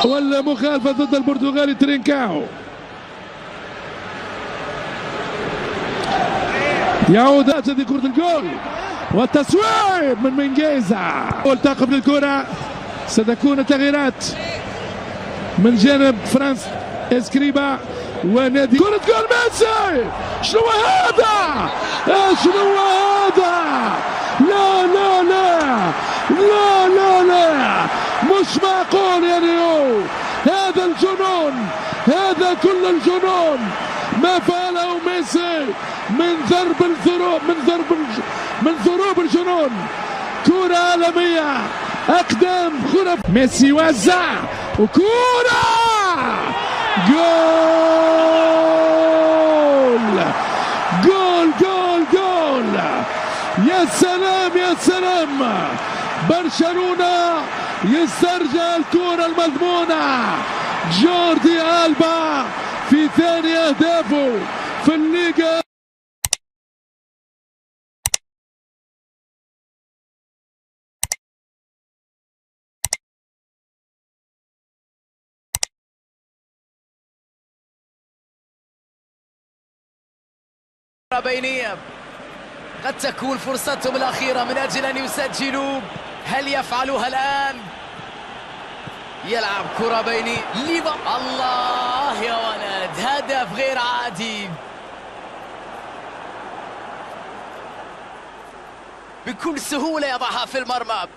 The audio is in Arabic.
والمخالفة ضد البرتغالي ترينكاو. يعود هذه كرة الجول والتصويب من منجيزا. والتقب للكرة. ستكون تغييرات من جانب فرانس اسكريبا ونادي. كرة جول ميسي. شنو هذا؟ شنو هذا؟ لا لا لا لا لا لا، مش معقول يا ريو. هذا الجنون، هذا كل الجنون ما فعله ميسي من ضرب الضروب، من ضروب الجنون. كرة عالمية، أقدام خرافية. ميسي وزع وكرة جول جول جول جول. يا سلام يا سلام. برشلونة يسترجع الكرة المضمونة. جوردي ألبا في ثاني أهدافه في الليغا. بينية قد تكون فرصتهم الأخيرة من أجل أن يسجلوا. هل يفعلوها الآن؟ يلعب كرة بيني ليفا. الله يا ولد، هدف غير عادي بكل سهولة يضعها في المرمى.